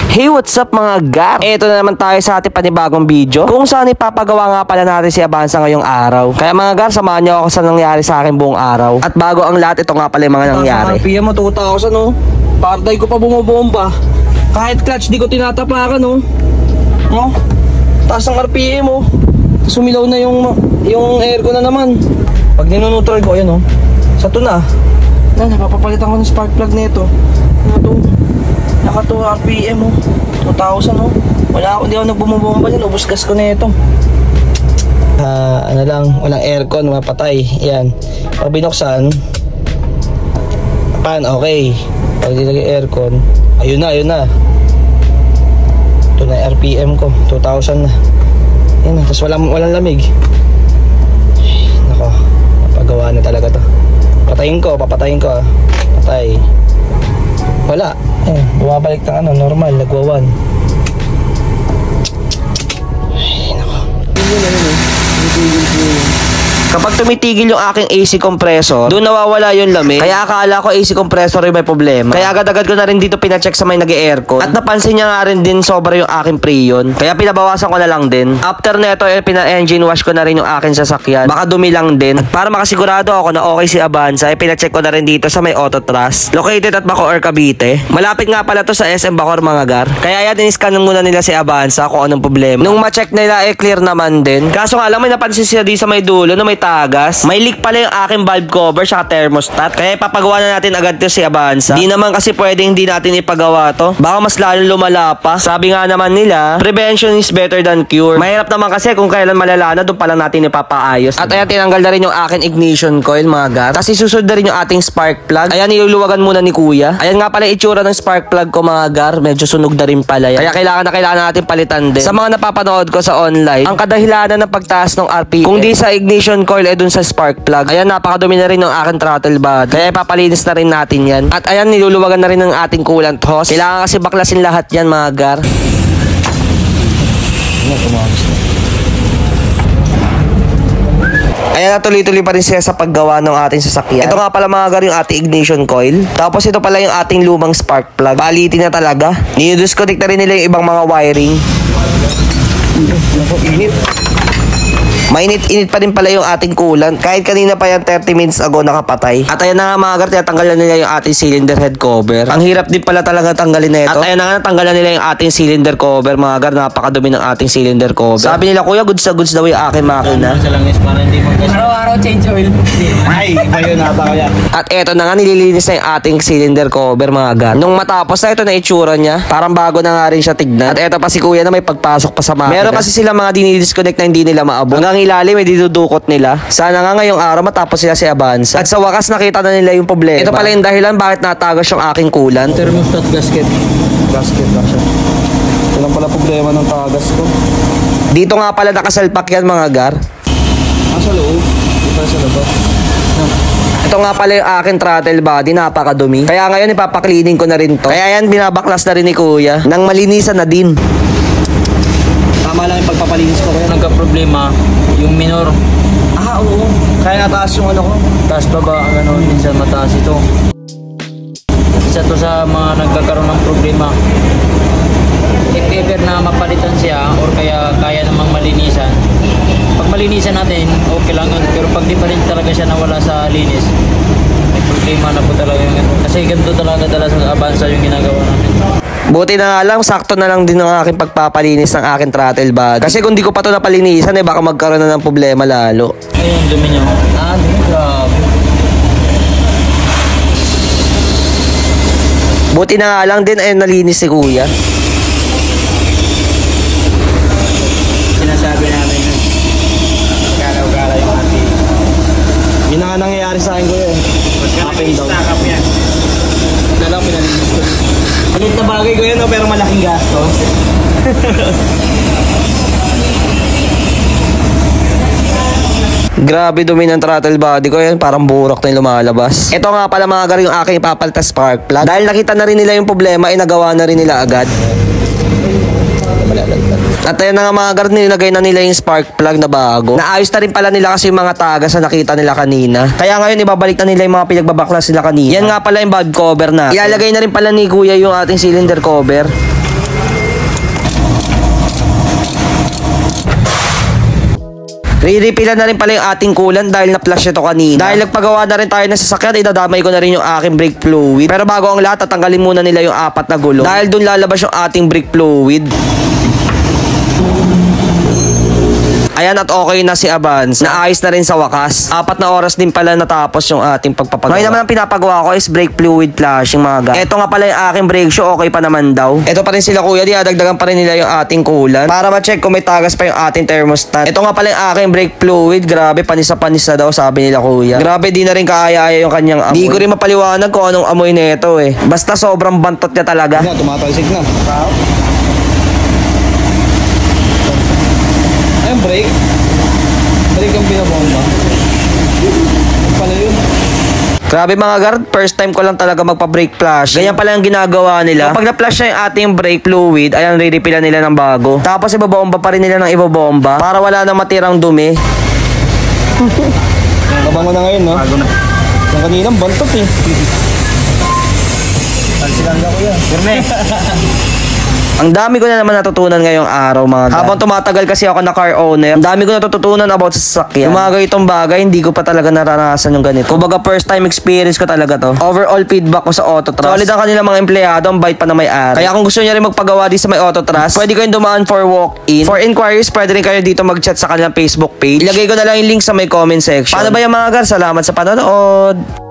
Hey, what's up mga gar? Ito na naman tayo sa ating panibagong video kung saan ipapagawa nga pala natin si Avanza ngayong araw. Kaya mga gar, samahan niyo ako sa nangyari sa akin buong araw. At bago ang lahat, ito nga pala yung mga nangyari. RPM mo 2,000 oh. Partay ko pa bumubomba. Kahit clutch di ko tinatapakan oh. Oh. Taas ang RPM mo. Sumilaw na yung aircon na naman. Pag ninuneutral ko, ayan oh. Sa to na. Napapapalitan ko ng spark plug nito. Ano to? Naka 2 RPM oh. 2,000 oh. Hindi ako nagbumubomba dyan. Ubus gas ko na ito. Ano lang, walang aircon, mapatay. Yan. Pag binuksan, pan, okay. Pag nilagay aircon, ayun na. Ito na RPM ko, 2,000 na. Yan, tapos walang lamig. Nako, napagawa na talaga to. Papatayin ko ah. Patay. Wala. Bumabalik ng normal, nagwa 1. Ay, nako. Kapag tumitigil yung aking AC compressor, doon nawawala yung lamig. Kaya akala ko AC compressor yung may problema. Kaya agad-agad ko na rin dito pinacheck sa may nag-aircon. At napansin niya nga rin din sobra yung aking preyon. Kaya pinabawasan ko na lang din. After neto, pina-engine wash ko na rin yung aking sasakyan. Baka dumi lang din. At para makasigurado ako na okay si Avanza, pinacheck ko na rin dito sa may Auto Trust. Located at Bacoor, Cavite. Malapit nga pala to sa SM Bacoor mga gar. Kaya yan, in-scan muna nila si Avanza kung anong problema. Nung ma-check nila, clear naman din. Kaso nga lang, may napansin sila di sa may dulo na may tagas. May leak pala yung aking valve cover sa thermostat. Kaya ipapagawa na natin agad to si Avanza. Di naman kasi pwedeng hindi natin ipagawa to. Baka mas lalo lumala pa. Sabi nga naman nila, prevention is better than cure. Mahirap naman kasi kung kailan malala na, doon pa lang natin ipapaayos. At ayan, tinanggal na rin yung aking ignition coil mga gar. Tapos isusod na rin yung ating spark plug. Ayan, niluluwagan muna ni kuya. Ayan nga pala itsura ng spark plug ko mga gar. Medyo sunog na rin pala yan. Kaya kailangan natin palitan din. Sa mga napapanood ko sa online, ang kadahilanan ng pagtaas ng RPM, kung di sa ignition coil, dun sa spark plug. Ayan, napakadumi na rin ng aking throttle body. Kaya ipapalinis na rin natin yan. At ayan, niluluwagan na rin ng ating coolant hose. Kailangan kasi baklasin lahat yan mga gar. Ayan, natuloy-tuloy pa rin siya sa paggawa ng ating sasakyan. Ito nga pala mga gar yung ating ignition coil. Tapos ito pala yung ating lumang spark plug. Palitin na talaga. Nidisconnect na rin nila yung ibang mga wiring. Init. Mainit-init pa rin pala yung ating coolant. Kahit kanina pa yan 30 minutes ago nakapatay. At ayan na nga mga gar, tinatanggalan nila yung ating cylinder head cover. Ang hirap din pala talaga tanggalin na ito. At ayan na nga, natanggalan nila yung ating cylinder cover mga gar. Napakadumi ng ating cylinder cover. Sabi nila, kuya, goods na goods daw yung aking makina. Araw-araw change oil. Ay, bayo na ba kaya? At eto na nga, nililinis na yung ating cylinder cover mga gar. Nung matapos na ito na itsura niya, parang bago na nga rin siya tignan. At eto pa si kuya na may pagpasok pa sa makina. Meron kasi sila mga dinidisconnect na hindi nila maabot. Hanggang ilalim, may didudukot nila. Sana nga ngayong araw matapos sila si Avanza. At sa wakas nakita na nila yung problema. Ito pala yung dahilan bakit natagos yung aking coolant. Thermostat gasket lang siya. Ito lang pala problema ng tagas ko. Dito nga pala nakasalpak yan mga gar. Sa loob, ito sa labas. Ito nga pala yung aking throttle body, napakadumi. Kaya ngayon ipapaklining ko na rin to. Kaya yan, binabaklas na rin ni kuya nang malinisan na din. Tama lang yung pagpapalinis ko. Kaya nagka-problema yung minor. Oo. Kaya nataas yung ano ko. Taas baba, gano'n. Minsan mataas ito. Isa to sa mga nagkakaroon ng problema. If ever na mapalitan siya or kaya namang malinisan, pag malinisan natin, okay lang. Pero pag di pa rin talaga siya nawala sa linis, may problema na po talaga yung ito. Kasi ganito talaga dala sa Avanza yung ginagawa namin. Buti na nga lang, sakto na lang din ang aking pagpapalinis ng aking throttle body. Kasi kung di ko pa ito napalinisan, baka magkaroon na ng problema lalo. Ayun, dumi niyo. Dumi, grabe. Buti na nga lang din, ayun, nalinis si kuya. Sinasabi namin yun. Galaw-gala yung ating. Yun na nga nangyayari sa akin ko yun. Up and down. Dalaw, pinalinis ko. Malit na bagay ko yun, pero malaking gastos. Grabe dumi ng throttle body ko yan, parang burok na yung lumalabas. Ito nga pala mga gar yung aking ipapalitan spark plug. Dahil nakita na rin nila yung problema, nagawa na rin nila agad. At ayun na nga mga guard, nilagay na nila yung spark plug na bago. Naayos na rin pala nila kasi yung mga tagas na nakita nila kanina. Kaya ngayon ibabalik na nila yung mga pinagbabaklas nila kanina. Yan nga pala yung valve cover na. Ilalagay na rin pala ni Kuya yung ating cylinder cover. Re-refill na rin pala yung ating coolant dahil na-flush ito kanina. Dahil nagpagawa na rin tayo ng sasakyan, idadamay ko na rin yung aking brake fluid. Pero bago ang lahat, tatanggalin muna nila yung 4 na gulong. Dahil dun lalabas yung ating brake fluid. Ayan at okay na si Avance. Naayos na rin sa wakas. 4 na oras din pala natapos yung ating pagpapagawa. Ngayon naman ang pinapagawa ko is brake fluid flushing mga guys. Ito nga pala yung aking brake shoe, okay pa naman daw. Ito pa rin sila kuya, dinadagdagan pa rin nila yung ating coolant para ma-check kung may tagas pa yung ating thermostat. Ito nga pala yung aking brake fluid, grabe panis na daw sabi nila kuya. Grabe di na rin kaaya yung kanyang amoy. Hindi ko rin mapaliwanag kung anong amoy nito eh. Basta sobrang bantot niya talaga. Tumatalsik na. Ayun, brake. Brake ang binabomba. Ano pala yun? Grabe mga guard, first time ko lang talaga magpa-brake flush. Ganyan pala yung ginagawa nila. Kapag na-flush na yung ating brake fluid, ayan, re-refillan nila ng bago. Tapos ibabomba pa rin nila ng ibabomba para wala na matirang dumi. Nabango na ngayon, no? Bago na. Yung kaninang bantot eh. Talsikan ka kuya. Firme. Ang dami ko na naman natutunan ngayong araw mga guard. Habang tumatagal kasi ako na car owner, ang dami ko natututunan about sa sasakyan. Yung mga ganitong bagay, hindi ko pa talaga naranasan yung ganito. Kumbaga first time experience ko talaga to. Overall feedback ko sa Autotrust. Solid ang kanilang mga empleyado, ang bait pa na may-ari. Kaya kung gusto niyo rin magpagawa din sa may Autotrust, pwede kayong dumaan for walk-in. For inquiries, pwede rin kayo dito mag-chat sa kanilang Facebook page. Ilagay ko na lang yung link sa may comment section. Paano ba yung mga guard? Salamat sa panonood.